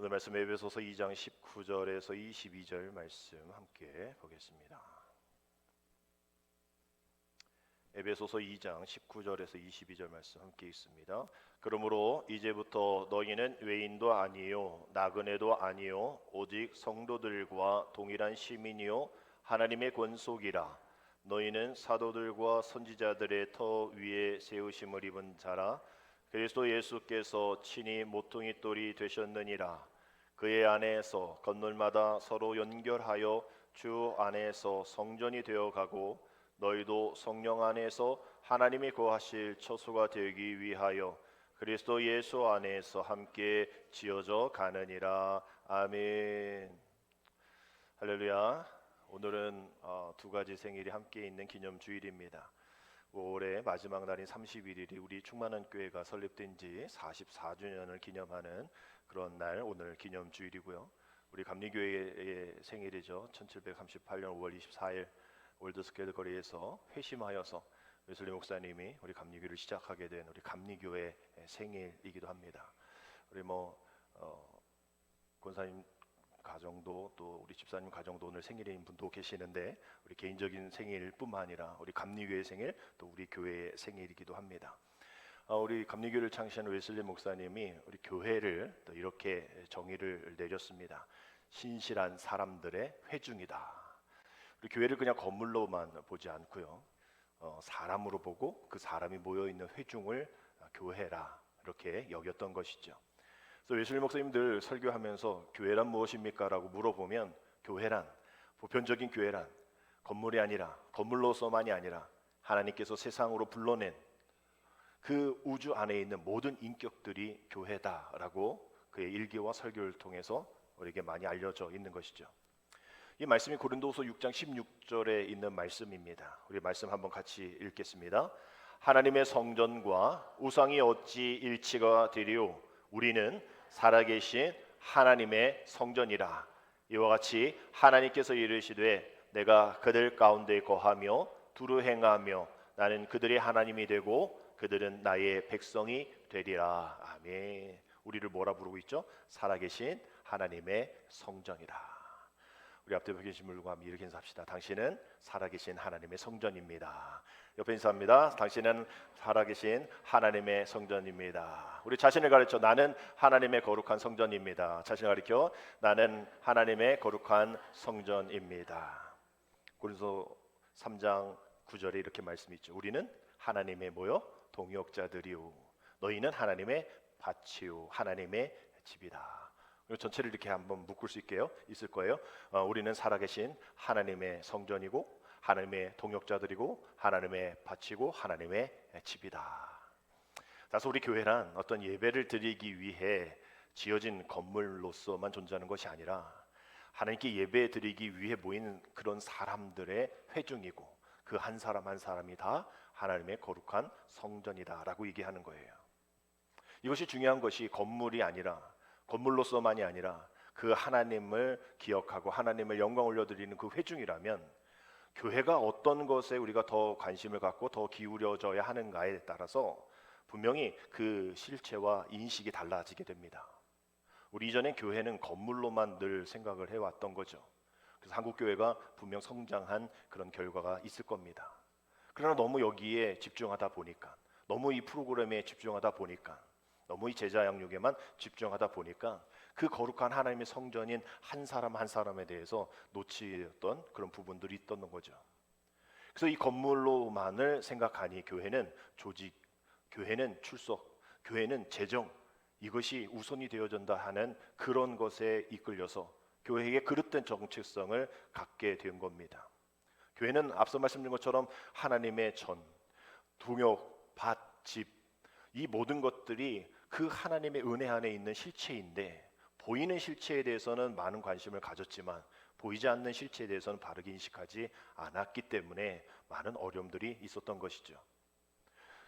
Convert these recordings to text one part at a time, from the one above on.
오늘 말씀 에베소서 2장 19절에서 22절 말씀 함께 보겠습니다. 에베소서 2장 19절에서 22절 말씀 함께 있습니다. 그러므로 이제부터 너희는 외인도 아니요 나그네도 아니요 오직 성도들과 동일한 시민이요 하나님의 권속이라. 너희는 사도들과 선지자들의 터 위에 세우심을 입은 자라. 그리스도 예수께서 친히 모퉁이 돌이 되셨느니라. 그의 안에서 건물마다 서로 연결하여 주 안에서 성전이 되어가고 너희도 성령 안에서 하나님이 거하실 처소가 되기 위하여 그리스도 예수 안에서 함께 지어져 가느니라. 아멘. 할렐루야. 오늘은 두 가지 생일이 함께 있는 기념주일입니다. 올해 마지막 날인 31일이 우리 충만한 교회가 설립된 지 44주년을 기념하는 그런 날, 오늘 기념주일이고요. 우리 감리교회의 생일이죠. 1738년 5월 24일 올드스케일 거리에서 회심하여서 웨슬리 목사님이 우리 감리교회를 시작하게 된 우리 감리교회 생일이기도 합니다. 우리 권사님 가정도 또 우리 집사님 가정도 오늘 생일인 분도 계시는데 우리 개인적인 생일뿐만 아니라 우리 감리교회 생일 또 우리 교회의 생일이기도 합니다. 우리 감리교회를 창시한 웨슬리 목사님이 우리 교회를 또 이렇게 정의를 내렸습니다. 신실한 사람들의 회중이다. 우리 교회를 그냥 건물로만 보지 않고요, 사람으로 보고 그 사람이 모여있는 회중을 교회라 이렇게 여겼던 것이죠. 그래서 웨슬리 목사님들 설교하면서 교회란 무엇입니까? 라고 물어보면 교회란, 보편적인 교회란 건물이 아니라, 건물로서만이 아니라 하나님께서 세상으로 불러낸 그 우주 안에 있는 모든 인격들이 교회다라고 그의 일기와 설교를 통해서 우리에게 많이 알려져 있는 것이죠. 이 말씀이 고린도후서 6장 16절에 있는 말씀입니다. 우리 말씀 한번 같이 읽겠습니다. 하나님의 성전과 우상이 어찌 일치가 되리요? 우리는 살아계신 하나님의 성전이라. 이와 같이 하나님께서 이르시되 내가 그들 가운데 거하며 두루 행하며 나는 그들의 하나님이 되고 그들은 나의 백성이 되리라. 아멘. 우리를 뭐라 부르고 있죠? 살아계신 하나님의 성전이라. 우리 앞에 계신 분과 함께 이렇게 인사합시다. 당신은 살아계신 하나님의 성전입니다. 옆에 인사합니다. 당신은 살아계신 하나님의 성전입니다. 우리 자신을 가르쳐 나는 하나님의 거룩한 성전입니다. 자신을 가르쳐 나는 하나님의 거룩한 성전입니다. 고린도서 3장 9절에 이렇게 말씀이 있죠. 우리는 하나님의 뭐요? 동역자들이요. 너희는 하나님의 밭이요 하나님의 집이다. 전체를 이렇게 한번 묶을 수 있을 거예요. 우리는 살아계신 하나님의 성전이고 하나님의 동역자들이고 하나님의 밭이고 하나님의 집이다. 따라서 우리 교회란 어떤 예배를 드리기 위해 지어진 건물로서만 존재하는 것이 아니라 하나님께 예배 드리기 위해 모인 그런 사람들의 회중이고 그 한 사람 한 사람이 다 하나님의 거룩한 성전이다라고 얘기하는 거예요. 이것이 중요한 것이 건물이 아니라, 건물로서만이 아니라 그 하나님을 기억하고 하나님을 영광 올려드리는 그 회중이라면 교회가 어떤 것에 우리가 더 관심을 갖고 더 기울여져야 하는가에 따라서 분명히 그 실체와 인식이 달라지게 됩니다. 우리 이전에 교회는 건물로만 늘 생각을 해왔던 거죠. 그래서 한국교회가 분명 성장한 그런 결과가 있을 겁니다. 그러나 너무 여기에 집중하다 보니까, 너무 이 프로그램에 집중하다 보니까, 너무 이 제자 양육에만 집중하다 보니까 그 거룩한 하나님의 성전인 한 사람 한 사람에 대해서 놓치던 그런 부분들이 있던 거죠. 그래서 이 건물로만을 생각하니 교회는 조직, 교회는 출석, 교회는 재정, 이것이 우선이 되어진다 하는 그런 것에 이끌려서 교회의 그릇된 정체성을 갖게 된 겁니다. 교회는 앞서 말씀드린 것처럼 하나님의 전, 동역, 밭, 집, 이 모든 것들이 그 하나님의 은혜 안에 있는 실체인데 보이는 실체에 대해서는 많은 관심을 가졌지만 보이지 않는 실체에 대해서는 바르게 인식하지 않았기 때문에 많은 어려움들이 있었던 것이죠.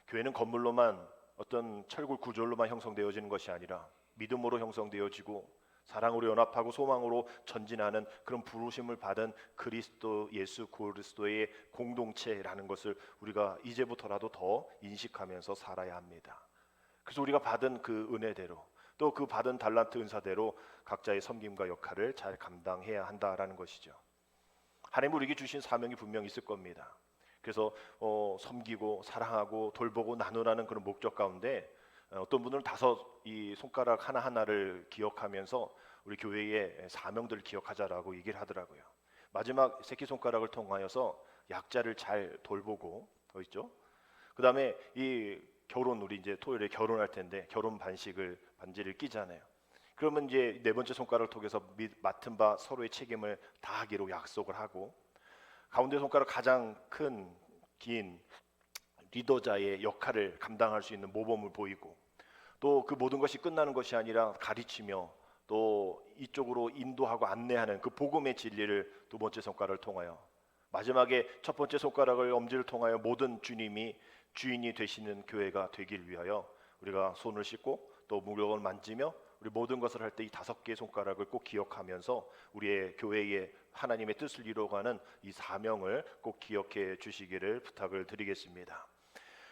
교회는 건물로만, 어떤 철골 구조로만 형성되어지는 것이 아니라 믿음으로 형성되어지고 사랑으로 연합하고 소망으로 전진하는 그런 부르심을 받은 그리스도 예수 그리스도의 공동체라는 것을 우리가 이제부터라도 더 인식하면서 살아야 합니다. 그래서 우리가 받은 그 은혜대로, 또 또 그 받은 달란트 은사대로 각자의 섬김과 역할을 잘 감당해야 한다라는 것이죠. 하나님 우리에게 주신 사명이 분명 있을 겁니다. 그래서 섬기고 사랑하고 돌보고 나누라는 그런 목적 가운데 어떤 분들은 다섯 이 손가락 하나하나를 기억하면서 우리 교회의 사명들을 기억하자라고 얘기를 하더라고요. 마지막 새끼손가락을 통하여서 약자를 잘 돌보고 있죠. 그다음에 이 결혼, 우리 이제 토요일에 결혼할 텐데 결혼 반지를 끼잖아요. 그러면 이제 네 번째 손가락을 통해서 맡은 바 서로의 책임을 다하기로 약속을 하고, 가운데 손가락 가장 긴 리더자의 역할을 감당할 수 있는 모범을 보이고, 또 그 모든 것이 끝나는 것이 아니라 가르치며 또 이쪽으로 인도하고 안내하는 그 복음의 진리를 두 번째 손가락을 통하여, 마지막에 첫 번째 손가락을 엄지를 통하여 모든 주님이 주인이 되시는 교회가 되길 위하여 우리가 손을 씻고 또 무력을 만지며 우리 모든 것을 할 때 이 다섯 개의 손가락을 꼭 기억하면서 우리의 교회의 하나님의 뜻을 이루어가는 이 사명을 꼭 기억해 주시기를 부탁을 드리겠습니다.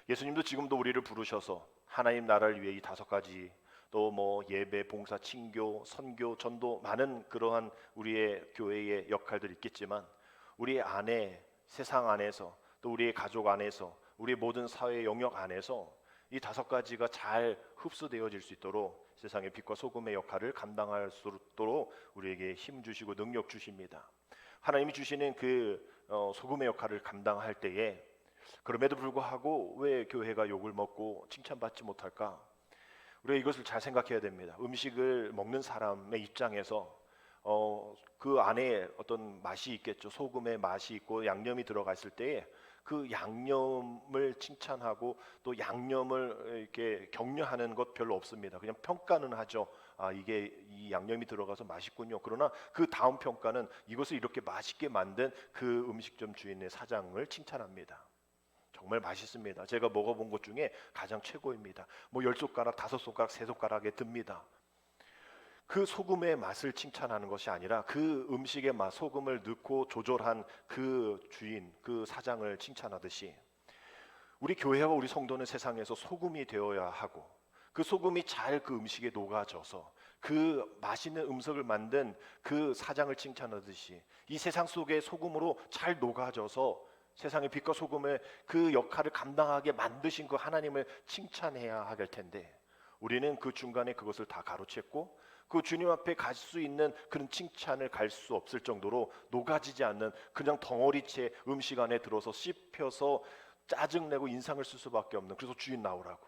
예수님도 지금도 우리를 부르셔서 하나님 나라를 위해 이 다섯 가지, 또 뭐 예배, 봉사, 친교, 선교, 전도, 많은 그러한 우리의 교회의 역할들이 있겠지만 우리 안에, 세상 안에서, 또 우리의 가족 안에서, 우리의 모든 사회 영역 안에서 이 다섯 가지가 잘 흡수되어질 수 있도록 세상의 빛과 소금의 역할을 감당할 수 있도록 우리에게 힘 주시고 능력 주십니다. 하나님이 주시는 그 소금의 역할을 감당할 때에 그럼에도 불구하고 왜 교회가 욕을 먹고 칭찬받지 못할까? 우리가 이것을 잘 생각해야 됩니다. 음식을 먹는 사람의 입장에서 그 안에 어떤 맛이 있겠죠. 소금의 맛이 있고 양념이 들어가 있을 때에 그 양념을 칭찬하고 또 양념을 이렇게 격려하는 것 별로 없습니다. 그냥 평가는 하죠. 아, 이게 이 양념이 들어가서 맛있군요. 그러나 그 다음 평가는 이것을 이렇게 맛있게 만든 그 음식점 주인의 사장을 칭찬합니다. 정말 맛있습니다. 제가 먹어본 것 중에 가장 최고입니다. 뭐 10손가락, 5손가락, 3손가락에 듭니다. 그 소금의 맛을 칭찬하는 것이 아니라 그 음식의 맛, 소금을 넣고 조절한 그 주인, 그 사장을 칭찬하듯이 우리 교회와 우리 성도는 세상에서 소금이 되어야 하고, 그 소금이 잘 그 음식에 녹아져서 그 맛있는 음식을 만든 그 사장을 칭찬하듯이 이 세상 속에 소금으로 잘 녹아져서 세상의 빛과 소금의 그 역할을 감당하게 만드신 그 하나님을 칭찬해야 할 텐데, 우리는 그 중간에 그것을 다 가로챘고 그 주님 앞에 갈 수 있는 그런 칭찬을 갈 수 없을 정도로 녹아지지 않는 그냥 덩어리째 음식 안에 들어서 씹혀서 짜증내고 인상을 쓸 수밖에 없는, 그래서 주인 나오라고,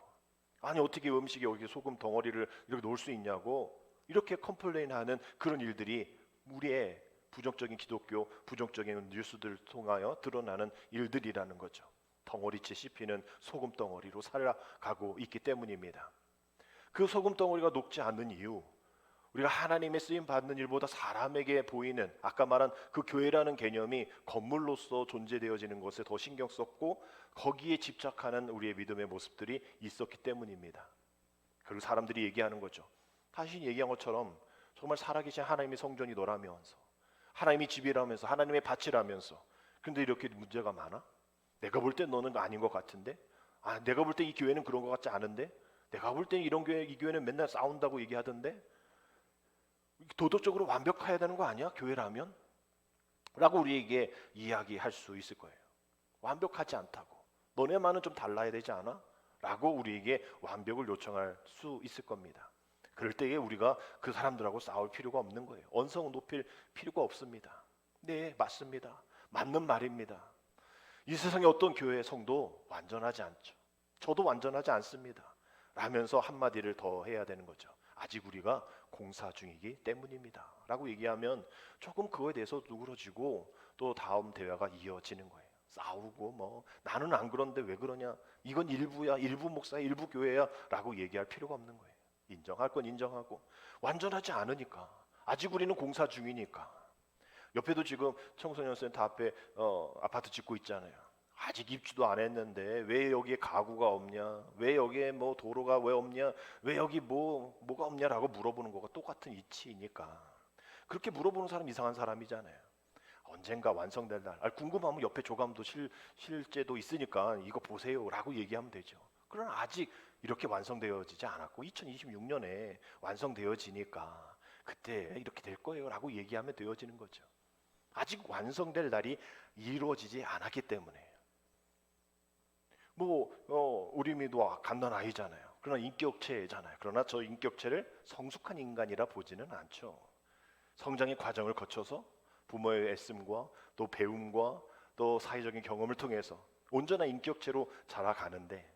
아니 어떻게 음식에 여기 소금 덩어리를 이렇게 놓을 수 있냐고 이렇게 컴플레인하는 그런 일들이 우리의 부정적인 기독교, 부정적인 뉴스들을 통하여 드러나는 일들이라는 거죠. 덩어리째 씹히는 소금 덩어리로 살아가고 있기 때문입니다. 그 소금 덩어리가 녹지 않는 이유, 우리가 하나님의 쓰임 받는 일보다 사람에게 보이는, 아까 말한 그 교회라는 개념이 건물로서 존재되어지는 것에 더 신경 썼고 거기에 집착하는 우리의 믿음의 모습들이 있었기 때문입니다. 그리고 사람들이 얘기하는 거죠. 당신이 얘기한 것처럼 정말 살아계신 하나님의 성전이 너라면서, 하나님의 집이라면서, 하나님의 밭이라면서, 근데 이렇게 문제가 많아? 내가 볼 때 너는 아닌 것 같은데? 아, 내가 볼 때 이 교회는 그런 것 같지 않은데? 내가 볼 때 이런 교회, 이 교회는 맨날 싸운다고 얘기하던데? 도덕적으로 완벽해야 되는 거 아니야? 교회라면? 라고 우리에게 이야기할 수 있을 거예요. 완벽하지 않다고. 너네만은 좀 달라야 되지 않아? 라고 우리에게 완벽을 요청할 수 있을 겁니다. 그럴 때에 우리가 그 사람들하고 싸울 필요가 없는 거예요. 언성 높일 필요가 없습니다. 네, 맞습니다. 맞는 말입니다. 이 세상에 어떤 교회 성도 완전하지 않죠. 저도 완전하지 않습니다. 라면서 한마디를 더 해야 되는 거죠. 아직 우리가 공사 중이기 때문입니다. 라고 얘기하면 조금 그거에 대해서 누그러지고 또 다음 대화가 이어지는 거예요. 싸우고 뭐 나는 안 그런데 왜 그러냐, 이건 일부야, 일부 목사야, 일부 교회야 라고 얘기할 필요가 없는 거예요. 인정할 건 인정하고, 완전하지 않으니까, 아직 우리는 공사 중이니까. 옆에도 지금 청소년센터 앞에 아파트 짓고 있잖아요. 아직 입주도 안 했는데 왜 여기에 가구가 없냐, 왜 여기에 뭐 도로가 왜 없냐, 왜 여기 뭐가 없냐라고 물어보는 거가 똑같은 이치이니까. 그렇게 물어보는 사람 이상한 사람이잖아요. 언젠가 완성될 날, 궁금하면 옆에 조감도 실제도 있으니까 이거 보세요라고 얘기하면 되죠. 그러나 아직 이렇게 완성되어지지 않았고 2026년에 완성되어지니까 그때 이렇게 될 거예요 라고 얘기하면 되어지는 거죠. 아직 완성될 날이 이루어지지 않았기 때문에. 우리 믿어 갓난아이잖아요. 그러나 인격체잖아요. 그러나 저 인격체를 성숙한 인간이라 보지는 않죠. 성장의 과정을 거쳐서 부모의 애씀과 또 배움과 또 사회적인 경험을 통해서 온전한 인격체로 자라가는데,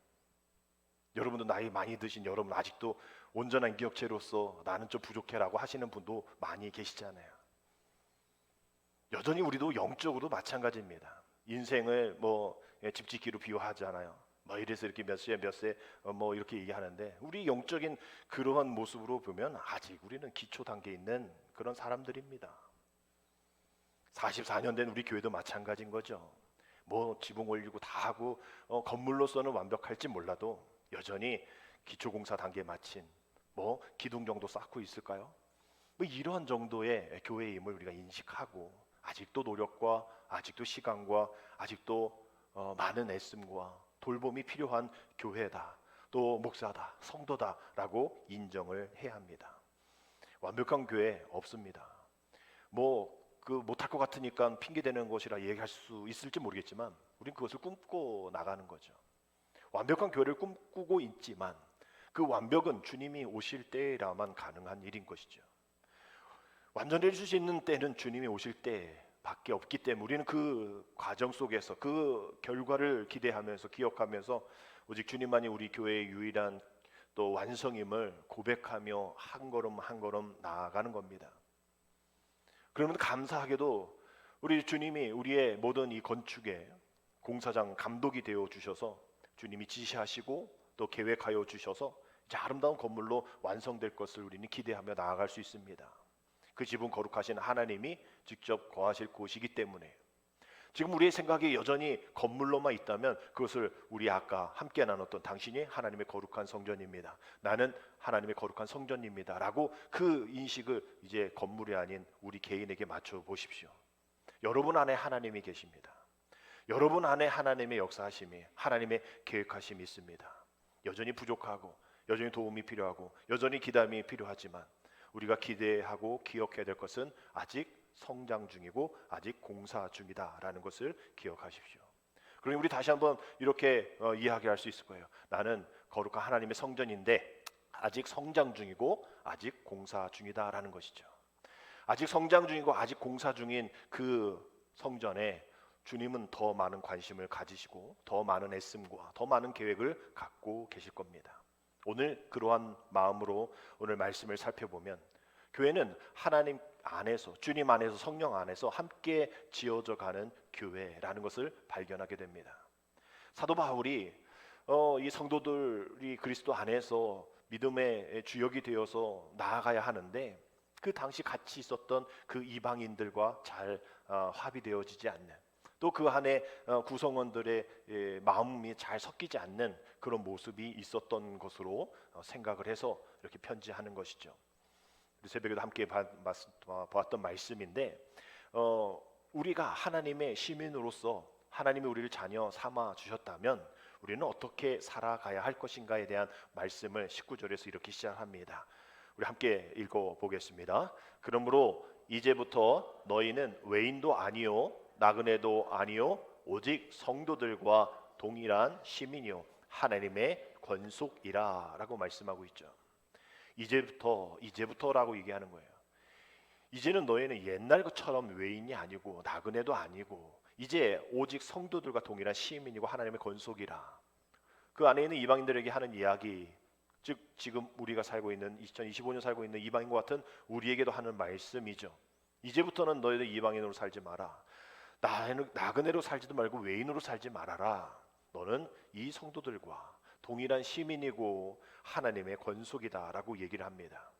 여러분도 나이 많이 드신 여러분 아직도 온전한 인격체로서 나는 좀 부족해라고 하시는 분도 많이 계시잖아요. 여전히 우리도 영적으로도 마찬가지입니다. 인생을 집짓기로 비유하잖아요. 이래서 이렇게 몇 세 이렇게 얘기하는데, 우리 영적인 그러한 모습으로 보면 아직 우리는 기초 단계에 있는 그런 사람들입니다. 44년 된 우리 교회도 마찬가지인 거죠. 지붕 올리고 다 하고 건물로서는 완벽할지 몰라도 여전히 기초공사 단계에 마친 기둥 정도 쌓고 있을까요? 이러한 정도의 교회의 힘을 우리가 인식하고, 아직도 노력과 아직도 시간과 아직도 많은 애씀과 돌봄이 필요한 교회다, 또 목사다, 성도다라고 인정을 해야 합니다. 완벽한 교회 없습니다. 못할 것 같으니까 핑계대는 것이라 얘기할 수 있을지 모르겠지만 우린 그것을 꿈꿔 나가는 거죠. 완벽한 교회를 꿈꾸고 있지만 그 완벽은 주님이 오실 때라만 가능한 일인 것이죠. 완전해질 수 있는 때는 주님이 오실 때밖에 없기 때문에 우리는 그 과정 속에서 그 결과를 기대하면서 기억하면서 오직 주님만이 우리 교회의 유일한 또 완성임을 고백하며 한 걸음 한 걸음 나아가는 겁니다. 그러면 감사하게도 우리 주님이 우리의 모든 이 건축의 공사장 감독이 되어 주셔서 주님이 지시하시고 또 계획하여 주셔서 이제 아름다운 건물로 완성될 것을 우리는 기대하며 나아갈 수 있습니다. 그 집은 거룩하신 하나님이 직접 거하실 곳이기 때문에. 지금 우리의 생각이 여전히 건물로만 있다면 그것을 우리 아까 함께 나눴던 당신이 하나님의 거룩한 성전입니다, 나는 하나님의 거룩한 성전입니다 라고 그 인식을 이제 건물이 아닌 우리 개인에게 맞춰 보십시오. 여러분 안에 하나님이 계십니다. 여러분 안에 하나님의 역사하심이, 하나님의 계획하심이 있습니다. 여전히 부족하고 여전히 도움이 필요하고 여전히 기담이 필요하지만 우리가 기대하고 기억해야 될 것은 아직 성장 중이고 아직 공사 중이다라는 것을 기억하십시오. 그러니 우리 다시 한번 이렇게 이야기할 수 있을 거예요. 나는 거룩한 하나님의 성전인데 아직 성장 중이고 아직 공사 중이다라는 것이죠. 아직 성장 중이고 아직 공사 중인 그 성전에 주님은 더 많은 관심을 가지시고 더 많은 애씀과 더 많은 계획을 갖고 계실 겁니다. 오늘 그러한 마음으로 오늘 말씀을 살펴보면 교회는 하나님 안에서, 주님 안에서, 성령 안에서 함께 지어져 가는 교회라는 것을 발견하게 됩니다. 사도 바울이 이 성도들이 그리스도 안에서 믿음의 주역이 되어서 나아가야 하는데 그 당시 같이 있었던 그 이방인들과 잘 합의되어지지 않는, 또 그 안에 구성원들의 마음이 잘 섞이지 않는 그런 모습이 있었던 것으로 생각을 해서 이렇게 편지하는 것이죠. 새벽에도 함께 보았던 말씀인데 우리가 하나님의 시민으로서 하나님이 우리를 자녀 삼아 주셨다면 우리는 어떻게 살아가야 할 것인가에 대한 말씀을 19절에서 이렇게 시작합니다. 우리 함께 읽어보겠습니다. 그러므로 이제부터 너희는 외인도 아니요 나그네도 아니요 오직 성도들과 동일한 시민이요 하나님의 권속이라 라고 말씀하고 있죠. 이제부터라고 얘기하는 거예요. 이제는 너희는 옛날 것처럼 외인이 아니고 나그네도 아니고 이제 오직 성도들과 동일한 시민이고 하나님의 권속이라. 그 안에 있는 이방인들에게 하는 이야기, 즉 지금 우리가 살고 있는 2025년 살고 있는 이방인과 같은 우리에게도 하는 말씀이죠. 이제부터는 너희들 이방인으로 살지 마라. 나그네로 살지도 말고 외인으로 살지 말아라. 너는 이 성도들과 동일한 시민이고 하나님의 권속이다라고 얘기를 합니다.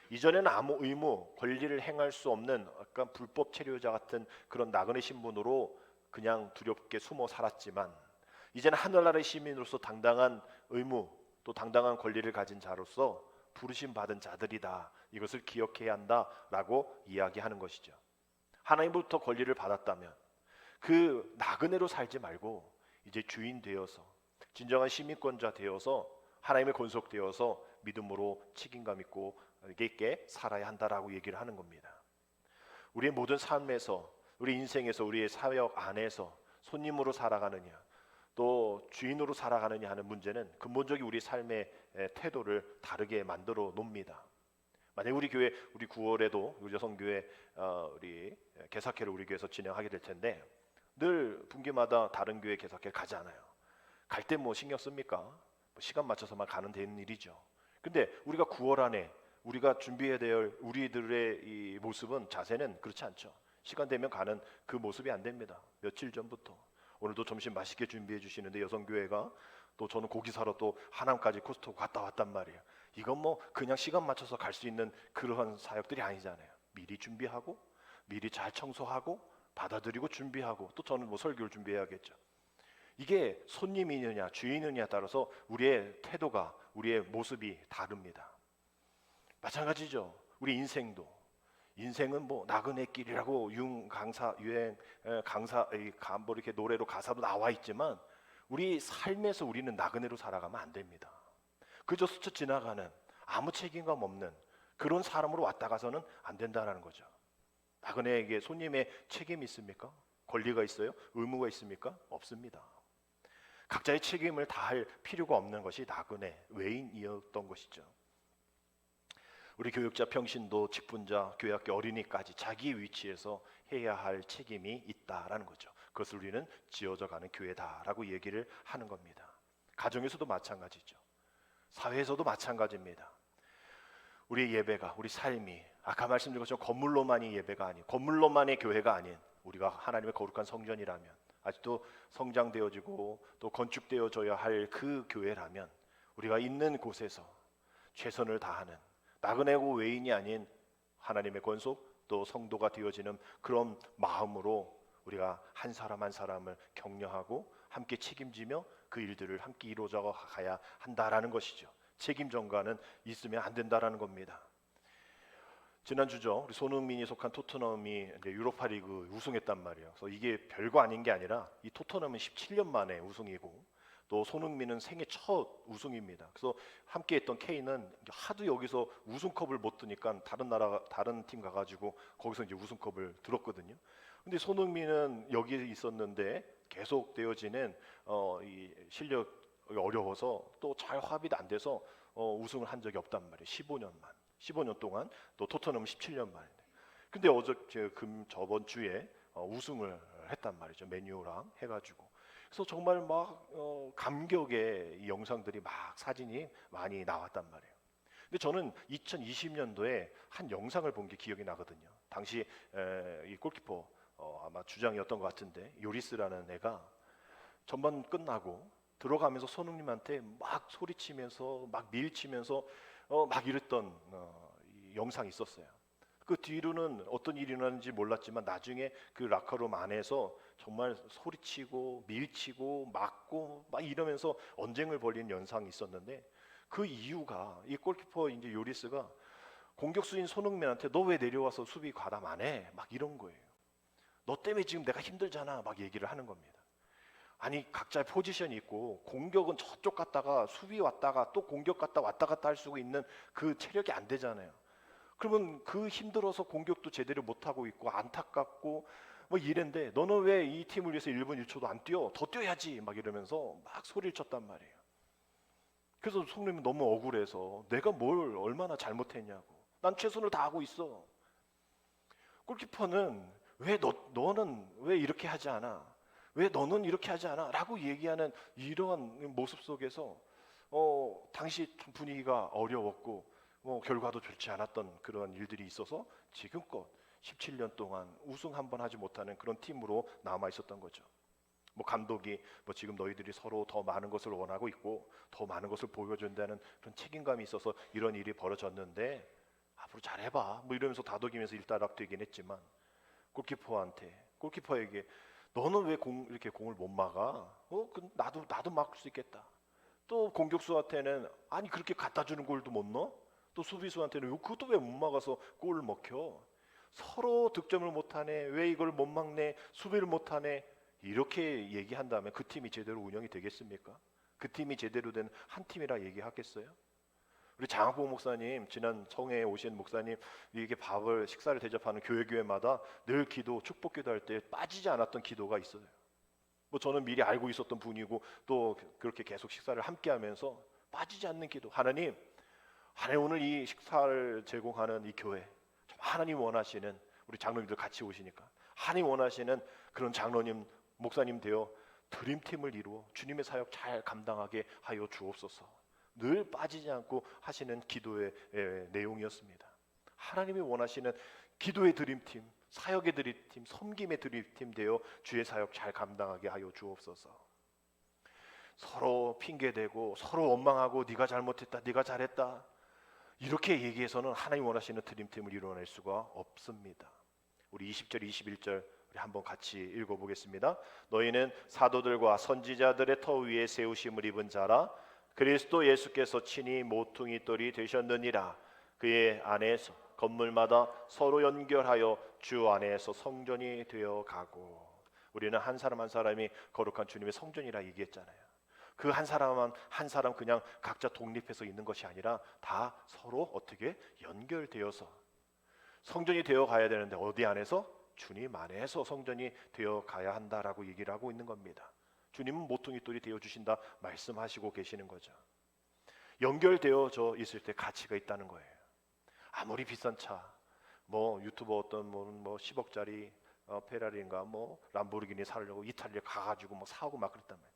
이전에는 아무 의무, 권리를 행할 수 없는 약간 불법 체류자 같은 그런 나그네 신분으로 그냥 두렵게 숨어 살았지만 이제는 하늘나라의 시민으로서 당당한 의무 또 당당한 권리를 가진 자로서 부르심 받은 자들이다. 이것을 기억해야 한다라고 이야기하는 것이죠. 하나님부터 권리를 받았다면 그 나그네로 살지 말고 이제 주인 되어서 진정한 시민권자 되어서 하나님의 권속되어서 믿음으로 책임감 있고 있게 살아야 한다라고 얘기를 하는 겁니다. 우리의 모든 삶에서, 우리 인생에서, 우리의 사역 안에서 손님으로 살아가느냐 또 주인으로 살아가느냐 하는 문제는 근본적인 우리 삶의 태도를 다르게 만들어 놓습니다. 만약 우리 교회, 우리 9월에도 우리 여성교회 우리 개사회를 우리 교회에서 진행하게 될 텐데 늘 분기마다 다른 교회 개사회 가지 않아요. 갈 때 뭐 신경 씁니까? 뭐 시간 맞춰서만 가는 되는 일이죠. 근데 우리가 9월 안에 우리가 준비해야 될 우리들의 이 모습은, 자세는 그렇지 않죠. 시간 되면 가는 그 모습이 안 됩니다. 며칠 전부터 오늘도 점심 맛있게 준비해 주시는데 여성교회가 또 저는 고기 사러 또 하남까지 코스트코 갔다 왔단 말이에요. 이건 뭐 그냥 시간 맞춰서 갈 수 있는 그러한 사역들이 아니잖아요. 미리 준비하고 미리 잘 청소하고 받아들이고 준비하고 또 저는 뭐 설교를 준비해야겠죠. 이게 손님이느냐 주인이느냐에 따라서 우리의 태도가, 우리의 모습이 다릅니다. 마찬가지죠. 우리 인생은 뭐 나그네 길이라고 유행 강사 뭐 이렇게 노래로 가사도 나와 있지만 우리 삶에서 우리는 나그네로 살아가면 안 됩니다. 그저 스쳐 지나가는 아무 책임감 없는 그런 사람으로 왔다 가서는 안 된다는 거죠. 나그네에게 손님의 책임이 있습니까? 권리가 있어요? 의무가 있습니까? 없습니다. 각자의 책임을 다할 필요가 없는 것이 나그네, 외인이었던 것이죠. 우리 교육자, 평신도, 직분자, 교회학교 어린이까지 자기 위치에서 해야 할 책임이 있다라는 거죠. 그것을 우리는 지어져 가는 교회다라고 얘기를 하는 겁니다. 가정에서도 마찬가지죠. 사회에서도 마찬가지입니다. 우리 예배가, 우리 삶이 아까 말씀드린 것처럼 건물로만이 예배가 아닌, 건물로만의 교회가 아닌 우리가 하나님의 거룩한 성전이라면, 아직도 성장되어지고 또 건축되어져야 할 그 교회라면 우리가 있는 곳에서 최선을 다하는 나그네고 외인이 아닌 하나님의 권속 또 성도가 되어지는 그런 마음으로 우리가 한 사람 한 사람을 격려하고 함께 책임지며 그 일들을 함께 이루어져 가야 한다라는 것이죠. 책임 전가는 있으면 안 된다라는 겁니다. 지난주죠. 우리 손흥민이 속한 토트넘이 이제 유로파리그 우승했단 말이에요. 그래서 이게 별거 아닌 게 아니라 이 토트넘은 17년 만에 우승이고 또 손흥민은 생애 첫 우승입니다. 그래서 함께했던 케인은 하도 여기서 우승컵을 못 드니까 다른 팀 가가지고 거기서 이제 우승컵을 들었거든요. 근데 손흥민은 여기에 있었는데 계속 되어지는 이 실력이 어려워서 또 잘 합의도 안 돼서 우승을 한 적이 없단 말이에요. 15년 동안 또 토트넘은 17년 만인데. 근데 저번 주에 우승을 했단 말이죠. 맨유랑 해가지고. 그래서 정말 막 감격의 이 영상들이 막 사진이 많이 나왔단 말이에요. 근데 저는 2020년도에 한 영상을 본 게 기억이 나거든요. 당시 이 골키퍼 아마 주장이었던 것 같은데 요리스라는 애가 전반 끝나고 들어가면서 손흥민한테 막 소리치면서 막 밀치면서 막 이랬던 이 영상이 있었어요. 그 뒤로는 어떤 일이 일어났는지 몰랐지만 나중에 그 라커룸 안에서 정말 소리치고 밀치고 맞고 막 이러면서 언쟁을 벌이는 영상이 있었는데 그 이유가 이 골키퍼 이제 요리스가 공격수인 손흥민한테 너 왜 내려와서 수비 과담 안 해? 막 이런 거예요. 너 때문에 지금 내가 힘들잖아. 막 얘기를 하는 겁니다. 아니 각자의 포지션이 있고 공격은 저쪽 갔다가 수비 왔다가 또 공격 갔다 왔다 갔다 할 수 있는 그 체력이 안 되잖아요. 그러면 그 힘들어서 공격도 제대로 못하고 있고 안타깝고 뭐 이랬는데 너는 왜 이 팀을 위해서 1분 1초도 안 뛰어? 더 뛰어야지 막 이러면서 막 소리를 쳤단 말이에요. 그래서 손흥민은 너무 억울해서 내가 뭘 얼마나 잘못했냐고, 난 최선을 다하고 있어. 골키퍼는 왜 너는 왜 이렇게 하지 않아? 왜 너는 이렇게 하지 않아? 라고 얘기하는 이러한 모습 속에서 당시 분위기가 어려웠고 결과도 좋지 않았던 그런 일들이 있어서 지금껏 17년 동안 우승 한 번 하지 못하는 그런 팀으로 남아 있었던 거죠. 뭐 감독이 뭐 지금 너희들이 서로 더 많은 것을 원하고 있고 더 많은 것을 보여준다는 그런 책임감이 있어서 이런 일이 벌어졌는데 앞으로 잘해봐 뭐 이러면서 다독이면서 일단락되긴 했지만 골키퍼에게 너는 왜 이렇게 공을 못 막아? 나도 막을 수 있겠다. 또 공격수한테는 아니 그렇게 갖다 주는 골도 못 넣어? 또 수비수한테는 그것도 왜 못 막아서 골을 먹혀? 서로 득점을 못하네. 왜 이걸 못 막네? 수비를 못하네. 이렇게 얘기한다면 그 팀이 제대로 운영이 되겠습니까? 그 팀이 제대로 된 한 팀이라 얘기하겠어요? 우리 장학봉 목사님, 지난 성회에 오신 목사님, 이게 식사를 대접하는 교회마다 늘 기도, 축복기도 할 때 빠지지 않았던 기도가 있어요. 뭐 저는 미리 알고 있었던 분이고 또 그렇게 계속 식사를 함께하면서 빠지지 않는 기도. 하나님 오늘 이 식사를 제공하는 이 교회, 하나님 원하시는, 우리 장로님들 같이 오시니까 하나님 원하시는 그런 장로님, 목사님 되어 드림팀을 이루어 주님의 사역 잘 감당하게 하여 주옵소서. 늘 빠지지 않고 하시는 기도의 내용이었습니다. 하나님이 원하시는 기도의 드림팀, 사역의 드림팀, 섬김의 드림팀 되어 주의 사역 잘 감당하게 하여 주옵소서. 서로 핑계대고 서로 원망하고 네가 잘못했다, 네가 잘했다 이렇게 얘기해서는 하나님 원하시는 드림팀을 이루어낼 수가 없습니다. 우리 20절 21절 우리 한번 같이 읽어보겠습니다. 너희는 사도들과 선지자들의 터 위에 세우심을 입은 자라. 그리스도 예수께서 친히 모퉁이 돌이 되셨느니라. 그의 안에서 건물마다 서로 연결하여 주 안에서 성전이 되어 가고. 우리는 한 사람 한 사람이 거룩한 주님의 성전이라 얘기했잖아요. 그 한 사람 한 사람 그냥 각자 독립해서 있는 것이 아니라 다 서로 어떻게 연결되어서 성전이 되어 가야 되는데 어디 안에서? 주님 안에서 성전이 되어 가야 한다라고 얘기를 하고 있는 겁니다. 주님은 모퉁이 돌이 되어 주신다 말씀하시고 계시는 거죠. 연결되어져 있을 때 가치가 있다는 거예요. 아무리 비싼 차, 뭐 유튜버 어떤 뭐 10억짜리 페라리인가 뭐 람보르기니 사려고 이탈리아 가가지고 뭐 사고 막 그랬단 말이에요.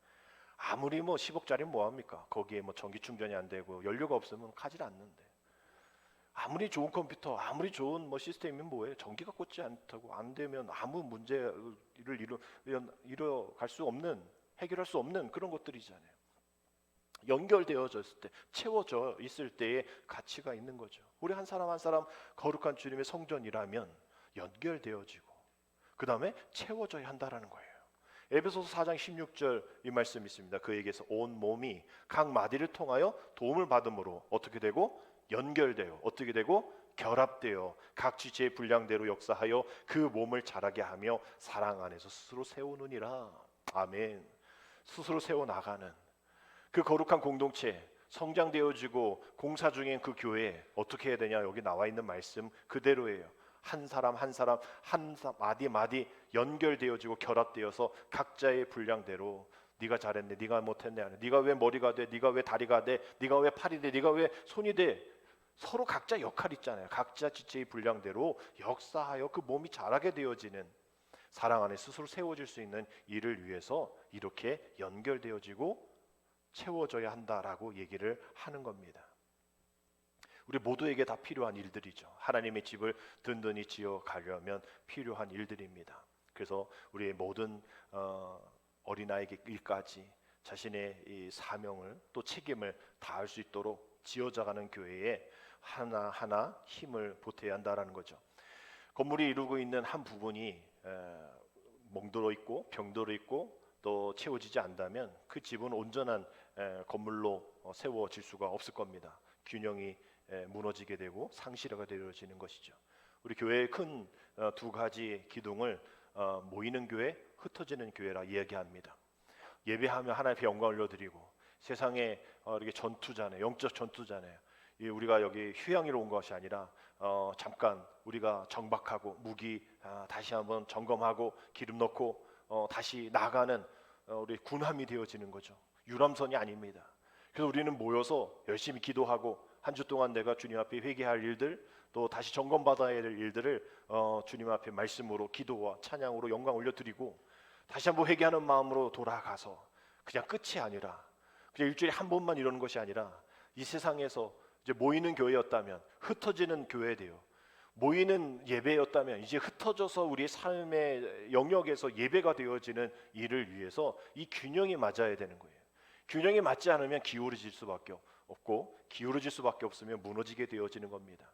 아무리 뭐 10억짜리 뭐 합니까? 거기에 뭐 전기 충전이 안 되고 연료가 없으면 가지 않는데. 아무리 좋은 컴퓨터, 아무리 좋은 뭐 시스템이면 뭐예요? 전기가 꽂지 않다고 안 되면 아무 문제를 이뤄갈 수 없는, 해결할 수 없는 그런 것들이잖아요. 연결되어져 있을 때, 채워져 있을 때의 가치가 있는 거죠. 우리 한 사람 한 사람 거룩한 주님의 성전이라면 연결되어지고 그 다음에 채워져야 한다라는 거예요. 에베소서 4장 16절 이 말씀이 있습니다. 그에게서 온 몸이 각 마디를 통하여 도움을 받음으로 어떻게 되고? 연결되어 어떻게 되고? 결합되어 각 지체의 분량대로 역사하여 그 몸을 자라게 하며 사랑 안에서 스스로 세우느니라. 아멘. 스스로 세워나가는 그 거룩한 공동체, 성장되어지고 공사 중인 그 교회 어떻게 해야 되냐? 여기 나와 있는 말씀 그대로예요. 한 사람 한 사람 한 마디 연결되어지고 결합되어서 각자의 분량대로 네가 잘했네, 네가 못했네, 네가 왜 머리가 돼, 네가 왜 다리가 돼, 네가 왜 팔이 돼, 네가 왜 손이 돼. 서로 각자 역할 있잖아요. 각자 지체의 분량대로 역사하여 그 몸이 자라게 되어지는, 사랑 안에 스스로 세워질 수 있는 일을 위해서 이렇게 연결되어지고 채워져야 한다라고 얘기를 하는 겁니다. 우리 모두에게 다 필요한 일들이죠. 하나님의 집을 든든히 지어 가려면 필요한 일들입니다. 그래서 우리의 모든 어린아이에게 일까지 자신의 이 사명을 또 책임을 다할 수 있도록 지어져가는 교회에 하나하나 힘을 보태야 한다라는 거죠. 건물이 이루고 있는 한 부분이 멍들어 있고 병들어 있고 또 채워지지 않다면 그 집은 온전한 건물로 세워질 수가 없을 겁니다. 균형이 무너지게 되고 상실화가 되어지는 것이죠. 우리 교회의 큰 두 가지 기둥을 모이는 교회, 흩어지는 교회라 이야기합니다. 예배하며 하나님께 영광을 올려드리고 세상에 이렇게 전투잖아요. 영적 전투잖아요. 우리가 여기 휴양이로 온 것이 아니라 잠깐 우리가 정박하고 무기 다시 한번 점검하고 기름 넣고 다시 나가는 우리 군함이 되어지는 거죠. 유람선이 아닙니다. 그래서 우리는 모여서 열심히 기도하고 한 주 동안 내가 주님 앞에 회개할 일들 또 다시 점검받아야 될 일들을 주님 앞에 말씀으로 기도와 찬양으로 영광 올려드리고 다시 한번 회개하는 마음으로 돌아가서 그냥 끝이 아니라 그냥 일주일에 한 번만 이러는 것이 아니라 이 세상에서 이제 모이는 교회였다면 흩어지는 교회돼요. 모이는 예배였다면 이제 흩어져서 우리의 삶의 영역에서 예배가 되어지는 일을 위해서 이 균형이 맞아야 되는 거예요. 균형이 맞지 않으면 기울어질 수밖에 없고 기울어질 수밖에 없으면 무너지게 되어지는 겁니다.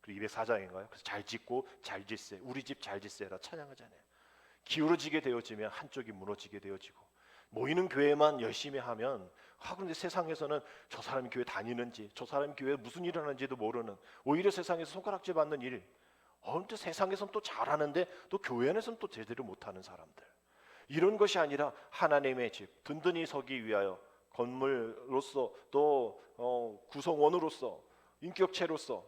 그리고 204장인가요? 그래서 잘 짓고 잘 짓세, 우리 집 잘 짓세라 찬양하잖아요. 기울어지게 되어지면 한쪽이 무너지게 되어지고 모이는 교회만 열심히 하면 그런데 세상에서는 저 사람이 교회 다니는지 저 사람이 교회에 무슨 일을 하는지도 모르는, 오히려 세상에서 손가락질 받는 일, 또 세상에서는 또 잘하는데 또 교회 안에서는 또 제대로 못하는 사람들, 이런 것이 아니라 하나님의 집 든든히 서기 위하여 건물로서 또 구성원으로서 인격체로서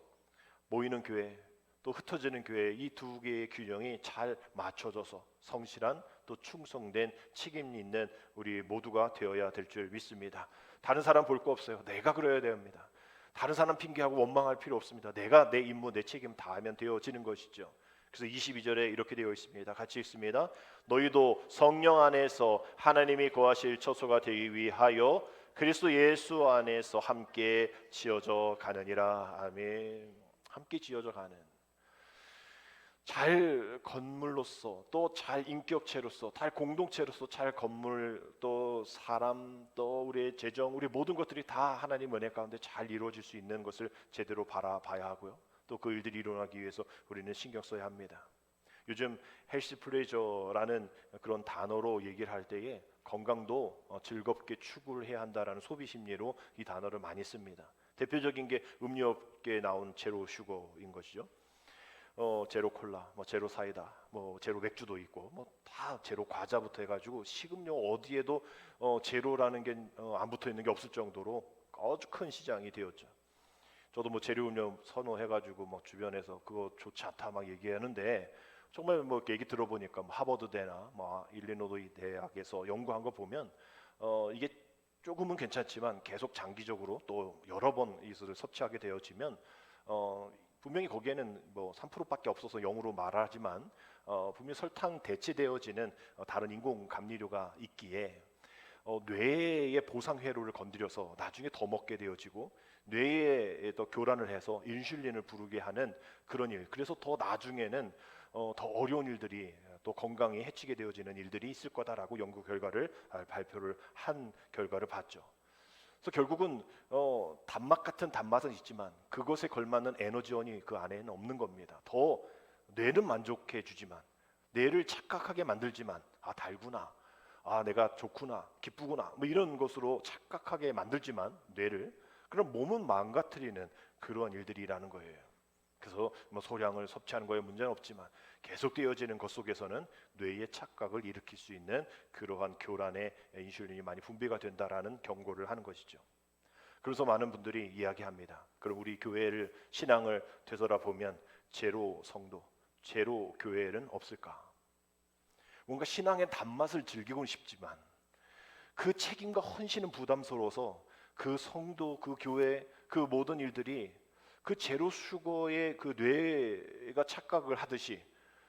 모이는 교회 또 흩어지는 교회, 이 두 개의 균형이 잘 맞춰져서 성실한 또 충성된 책임 있는 우리 모두가 되어야 될 줄 믿습니다. 다른 사람 볼 거 없어요. 내가 그래야 됩니다. 다른 사람 핑계하고 원망할 필요 없습니다. 내가 내 임무, 내 책임 다하면 되어지는 것이죠. 그래서 22절에 이렇게 되어 있습니다. 같이 읽습니다. 너희도 성령 안에서 하나님이 거하실 처소가 되기 위하여 그리스도 예수 안에서 함께 지어져 가느니라. 아멘. 함께 지어져 가는 잘 건물로서 또 잘 인격체로서 잘 공동체로서 잘 건물 또 사람 또 우리의 재정 우리 모든 것들이 다 하나님 은혜 가운데 잘 이루어질 수 있는 것을 제대로 바라봐야 하고요. 또 그 일들이 일어나기 위해서 우리는 신경 써야 합니다. 요즘 헬스 플레저라는 그런 단어로 얘기를 할 때에 건강도 즐겁게 추구를 해야 한다라는 소비 심리로 이 단어를 많이 씁니다. 대표적인 게 음료업계에 나온 제로 슈거인 것이죠. 제로 콜라, 뭐 제로 사이다, 뭐 제로 맥주도 있고, 뭐 다 제로 과자부터 해가지고 식음료 어디에도 제로라는 게 안 붙어 있는 게 없을 정도로 아주 큰 시장이 되었죠. 저도 뭐 제로 음료 선호해가지고 뭐 주변에서 그거 좋지 않다 막 얘기하는데 정말 뭐 얘기 들어보니까 뭐 하버드대나 뭐 일리노이 대학에서 연구한 거 보면 이게 조금은 괜찮지만 계속 장기적으로 또 여러 번 이것을 섭취하게 되어지면 분명히 거기에는 뭐 3%밖에 없어서 0으로 말하지만 분명히 설탕 대체되어지는 다른 인공 감리료가 있기에 뇌의 보상 회로를 건드려서 나중에 더 먹게 되어지고 뇌에 더 교란을 해서 인슐린을 부르게 하는 그런 일. 그래서 더 나중에는 더 어려운 일들이 또 건강에 해치게 되어지는 일들이 있을 거다라고 연구 결과를 발표를 한 결과를 봤죠. 그래서 결국은 단맛 같은 단맛은 있지만 그것에 걸맞는 에너지원이 그 안에는 없는 겁니다. 더 뇌는 만족해 주지만 뇌를 착각하게 만들지만 달구나, 내가 좋구나, 기쁘구나 뭐 이런 것으로 착각하게 만들지만 뇌를 그럼 몸은 망가뜨리는 그러한 일들이라는 거예요. 그래서 뭐 소량을 섭취하는 거에 문제는 없지만 계속되어지는 것 속에서는 뇌의 착각을 일으킬 수 있는 그러한 교란의 인슐린이 많이 분비가 된다라는 경고를 하는 것이죠. 그래서 많은 분들이 이야기합니다. 그럼 우리 교회를 신앙을 되돌아보면 제로 성도, 제로 교회는 없을까? 뭔가 신앙의 단맛을 즐기고는 싶지만 그 책임과 헌신은 부담스러워서 그 성도, 그 교회, 그 모든 일들이 그 제로 슈거의 그 뇌가 착각을 하듯이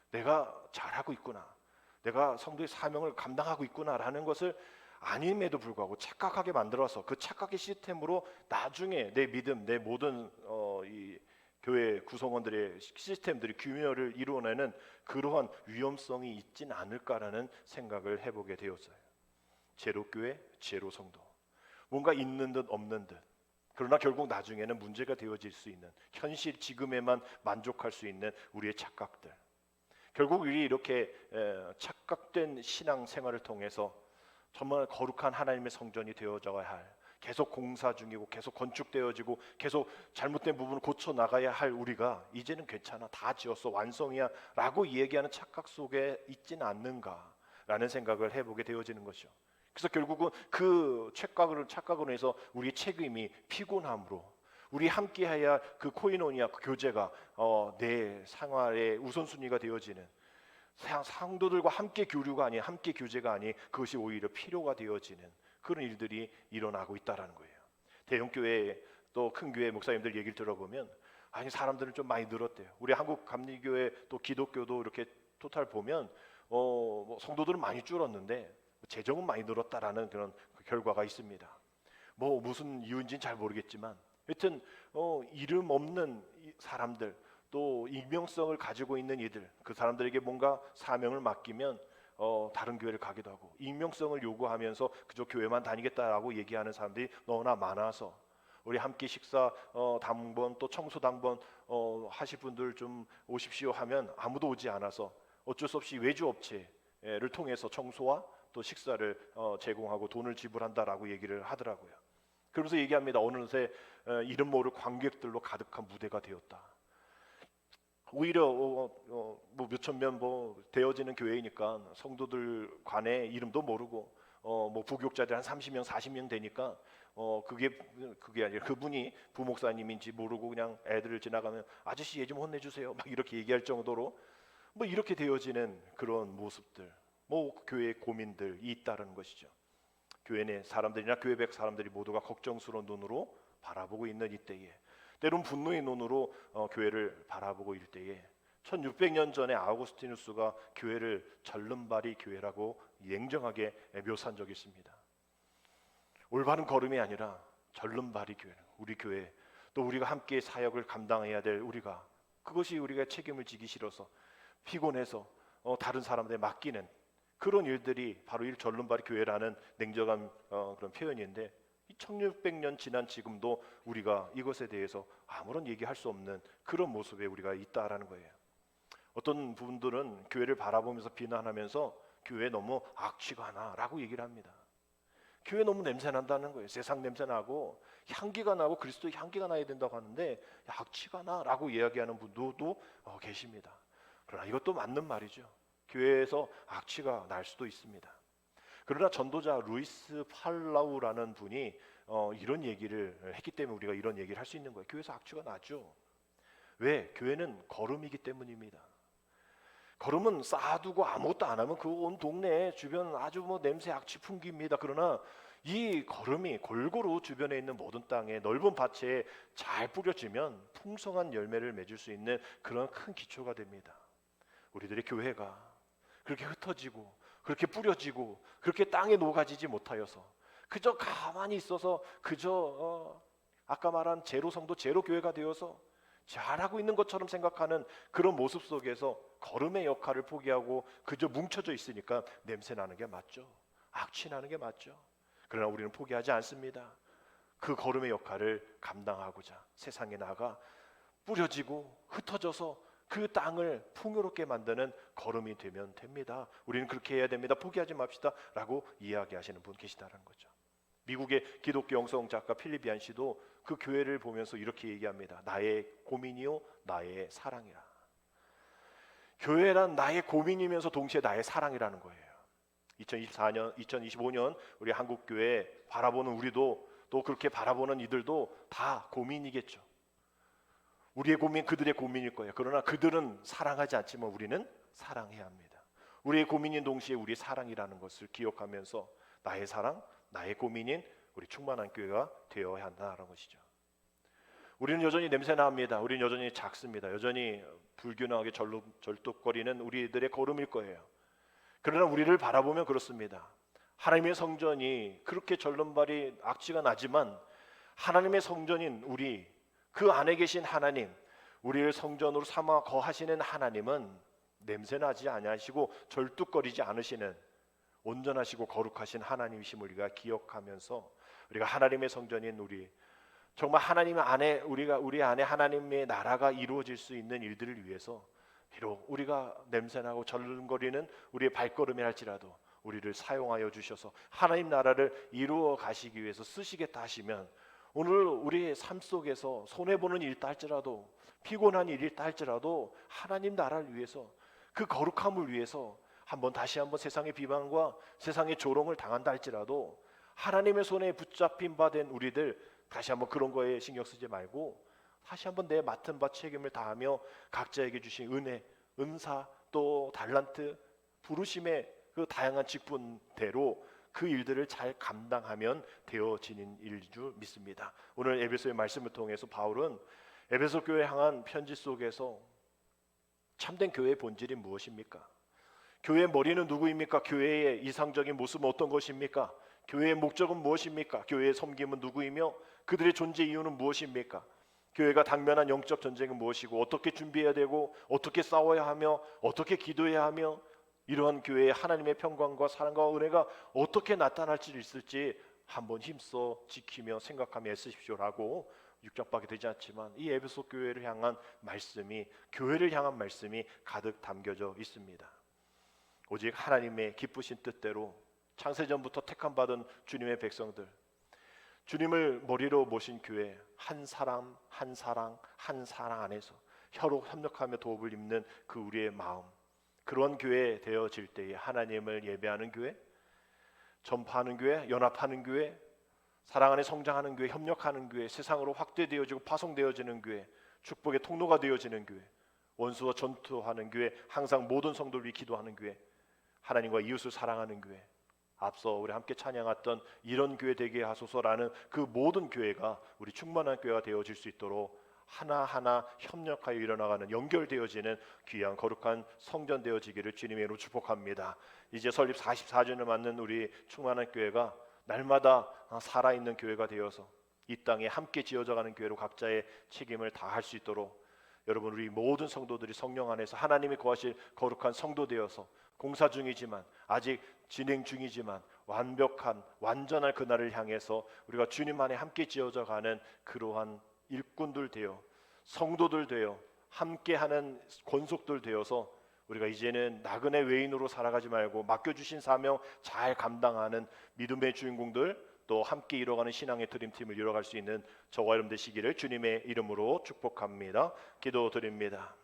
내가 잘하고 있구나, 내가 성도의 사명을 감당하고 있구나라는 것을 아님에도 불구하고 착각하게 만들어서 그 착각의 시스템으로 나중에 내 믿음, 내 모든 이 교회 구성원들의 시스템들이 규모를 이루어내는 그러한 위험성이 있진 않을까라는 생각을 해보게 되었어요. 제로 교회, 제로 성도, 뭔가 있는 듯 없는 듯, 그러나 결국 나중에는 문제가 되어질 수 있는 현실 지금에만 만족할 수 있는 우리의 착각들, 결국 우리 이렇게 착각된 신앙 생활을 통해서 정말 거룩한 하나님의 성전이 되어져야 할, 계속 공사 중이고 계속 건축되어지고 계속 잘못된 부분을 고쳐 나가야 할 우리가 이제는 괜찮아, 다 지었어, 완성이야 라고 얘기하는 착각 속에 있지는 않는가라는 생각을 해보게 되어지는 것이죠. 그래서 결국은 그 착각으로 해서 우리의 책임이 피곤함으로 우리 함께해야 그 코이노니아 그 교제가 내 생활의 우선순위가 되어지는, 상도들과 함께 교류가 아닌 함께 교제가 아닌 그것이 오히려 필요가 되어지는 그런 일들이 일어나고 있다라는 거예요. 대형 교회 또 큰 교회 목사님들 얘기를 들어보면 사람들은 좀 많이 늘었대요. 우리 한국 감리교회 또 기독교도 이렇게 토탈 보면 뭐 성도들은 많이 줄었는데 재정은 많이 늘었다라는 그런 결과가 있습니다. 뭐 무슨 이유인지는 잘 모르겠지만 하여튼 이름 없는 사람들 또 익명성을 가지고 있는 이들, 그 사람들에게 뭔가 사명을 맡기면 다른 교회를 가기도 하고 익명성을 요구하면서 그저 교회만 다니겠다라고 얘기하는 사람들이 너무나 많아서 우리 함께 식사 당번 또 청소 당번 하실 분들 좀 오십시오 하면 아무도 오지 않아서 어쩔 수 없이 외주 업체를 통해서 청소와 또 식사를 제공하고 돈을 지불한다라고 얘기를 하더라고요. 그러면서 얘기합니다. 어느새 이름 모를 관객들로 가득한 무대가 되었다. 오히려 뭐 몇천 명 뭐 되어지는 교회이니까 성도들 간의 이름도 모르고 뭐 부교육자들 한 30명, 40명 되니까 그게 아니라 그분이 부목사님인지 모르고 그냥 애들을 지나가면 아저씨 얘 좀 혼내주세요 막 이렇게 얘기할 정도로 뭐 이렇게 되어지는 그런 모습들, 뭐 교회의 고민들이 있다는 것이죠. 교회 내 사람들이나 교회 밖 사람들이 모두가 걱정스러운 눈으로 바라보고 있는 이때에, 때론 분노의 눈으로 교회를 바라보고 있을 때에 1600년 전에 아우구스티누스가 교회를 절름발이 교회라고 냉정하게 묘사한 적이 있습니다. 올바른 걸음이 아니라 절름발이 교회, 우리 교회, 또 우리가 함께 사역을 감당해야 될 우리가, 그것이 우리가 책임을 지기 싫어서 피곤해서 다른 사람들에 맡기는 그런 일들이 바로 이 절름발이 교회라는 냉정한 그런 표현인데, 1600년 지난 지금도 우리가 이것에 대해서 아무런 얘기할 수 없는 그런 모습에 우리가 있다라는 거예요. 어떤 분들은 교회를 바라보면서 비난하면서 교회 너무 악취가 나라고 얘기를 합니다. 교회 너무 냄새 난다는 거예요. 세상 냄새 나고 향기가 나고 그리스도의 향기가 나야 된다고 하는데 악취가 나라고 이야기하는 분들도 계십니다. 그러나 이것도 맞는 말이죠. 교회에서 악취가 날 수도 있습니다. 그러나 전도자 루이스 팔라우라는 분이 이런 얘기를 했기 때문에 우리가 이런 얘기를 할 수 있는 거예요. 교회에서 악취가 나죠. 왜? 교회는 걸음이기 때문입니다. 걸음은 쌓아두고 아무것도 안 하면 그 온 동네 주변 아주 뭐 냄새 악취 풍깁니다. 그러나 이 걸음이 골고루 주변에 있는 모든 땅에 넓은 밭에 잘 뿌려지면 풍성한 열매를 맺을 수 있는 그런 큰 기초가 됩니다. 우리들의 교회가 그렇게 흩어지고 그렇게 뿌려지고 그렇게 땅에 녹아지지 못하여서 그저 가만히 있어서 그저 아까 말한 제로 성도 제로 교회가 되어서 잘하고 있는 것처럼 생각하는 그런 모습 속에서 걸음의 역할을 포기하고 그저 뭉쳐져 있으니까 냄새 나는 게 맞죠. 악취 나는 게 맞죠. 그러나 우리는 포기하지 않습니다. 그 걸음의 역할을 감당하고자 세상에 나가 뿌려지고 흩어져서 그 땅을 풍요롭게 만드는 걸음이 되면 됩니다. 우리는 그렇게 해야 됩니다. 포기하지 맙시다 라고 이야기하시는 분 계시다는 거죠. 미국의 기독교 영성 작가 필립 얀 씨도 그 교회를 보면서 이렇게 얘기합니다. 나의 고민이요 나의 사랑이라. 교회란 나의 고민이면서 동시에 나의 사랑이라는 거예요. 2024년, 2025년 우리 한국 교회 바라보는 우리도 또 그렇게 바라보는 이들도 다 고민이겠죠. 우리의 고민 그들의 고민일 거예요. 그러나 그들은 사랑하지 않지만 우리는 사랑해야 합니다. 우리의 고민인 동시에 우리의 사랑이라는 것을 기억하면서 나의 사랑, 나의 고민인 우리 충만한 교회가 되어야 한다는 것이죠. 우리는 여전히 냄새납니다. 우리는 여전히 작습니다. 여전히 불균형하게 절뚝거리는 우리들의 걸음일 거예요. 그러나 우리를 바라보면 그렇습니다. 하나님의 성전이 그렇게 절름발이 악취가 나지만 하나님의 성전인 우리, 그 안에 계신 하나님, 우리를 성전으로 삼아 거하시는 하나님은 냄새나지 아니하시고 절뚝거리지 않으시는 온전하시고 거룩하신 하나님이심을 우리가 기억하면서 우리가 하나님의 성전인 우리, 정말 하나님 안에 우리 안에 하나님의 나라가 이루어질 수 있는 일들을 위해서 비록 우리가 냄새나고 절름거리는 우리의 발걸음이 할지라도 우리를 사용하여 주셔서 하나님 나라를 이루어 가시기 위해서 쓰시겠다 하시면 오늘 우리의 삶 속에서 손해보는 일이다 할지라도 피곤한 일이다 할지라도 하나님 나라를 위해서 그 거룩함을 위해서 다시 한번 세상의 비방과 세상의 조롱을 당한다 할지라도 하나님의 손에 붙잡힌 바 된 우리들 다시 한번 그런 거에 신경 쓰지 말고 다시 한번 내 맡은 바 책임을 다하며 각자에게 주신 은혜, 은사, 또 달란트, 부르심의 그 다양한 직분대로 그 일들을 잘 감당하면 되어지는 일인 줄 믿습니다. 오늘 에베소의 말씀을 통해서 바울은 에베소 교회 향한 편지 속에서 참된 교회의 본질이 무엇입니까? 교회의 머리는 누구입니까? 교회의 이상적인 모습은 어떤 것입니까? 교회의 목적은 무엇입니까? 교회의 섬김은 누구이며 그들의 존재 이유는 무엇입니까? 교회가 당면한 영적 전쟁은 무엇이고 어떻게 준비해야 되고 어떻게 싸워야 하며 어떻게 기도해야 하며 이러한 교회의 하나님의 평강과 사랑과 은혜가 어떻게 나타날지 있을지 한번 힘써 지키며 생각하며 애쓰십시오라고 6장밖에 되지 않지만 이 에베소 교회를 향한 말씀이, 교회를 향한 말씀이 가득 담겨져 있습니다. 오직 하나님의 기쁘신 뜻대로 창세전부터 택함받은 주님의 백성들, 주님을 머리로 모신 교회, 한 사람 한 사랑 한 사랑 안에서 혀로 협력하며 도움을 입는 그 우리의 마음, 그런 교회 되어질 때에 하나님을 예배하는 교회, 전파하는 교회, 연합하는 교회, 사랑 안에 성장하는 교회, 협력하는 교회, 세상으로 확대되어지고 파송되어지는 교회, 축복의 통로가 되어지는 교회, 원수와 전투하는 교회, 항상 모든 성도를 위해 기도하는 교회, 하나님과 이웃을 사랑하는 교회, 앞서 우리 함께 찬양했던 이런 교회 되게 하소서라는 그 모든 교회가 우리 충만한 교회가 되어질 수 있도록 하나하나 협력하여 일어나가는 연결되어지는 귀한 거룩한 성전 되어지기를 주님의 이름으로 축복합니다. 이제 설립 44주년을 맞는 우리 충만한 교회가 날마다 살아있는 교회가 되어서 이 땅에 함께 지어져가는 교회로 각자의 책임을 다할 수 있도록 여러분 우리 모든 성도들이 성령 안에서 하나님이 거하실 거룩한 성도 되어서 공사 중이지만 아직 진행 중이지만 완벽한 완전한 그날을 향해서 우리가 주님 안에 함께 지어져가는 그러한 일꾼들 되어 성도들 되어 함께하는 권속들 되어서 우리가 이제는 나그네 외인으로 살아가지 말고 맡겨주신 사명 잘 감당하는 믿음의 주인공들 또 함께 이뤄가는 신앙의 드림팀을 이뤄갈 수 있는 저와 여러분 되시기를 주님의 이름으로 축복합니다. 기도드립니다.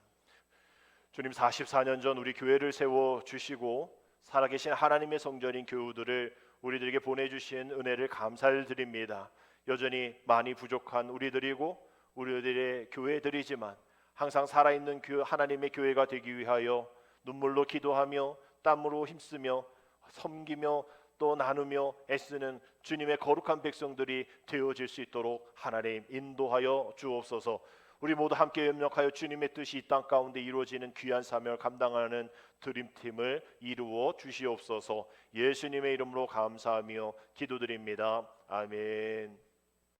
주님 44년 전 우리 교회를 세워주시고 살아계신 하나님의 성전인 교우들을 우리들에게 보내주신 은혜를 감사를 드립니다. 여전히 많이 부족한 우리들이고 우리들의 교회들이지만 항상 살아있는 하나님의 교회가 되기 위하여 눈물로 기도하며 땀으로 힘쓰며 섬기며 또 나누며 애쓰는 주님의 거룩한 백성들이 되어질 수 있도록 하나님 인도하여 주옵소서. 우리 모두 함께 협력하여 주님의 뜻이 이 땅 가운데 이루어지는 귀한 사명을 감당하는 드림팀을 이루어 주시옵소서. 예수님의 이름으로 감사하며 기도드립니다. 아멘.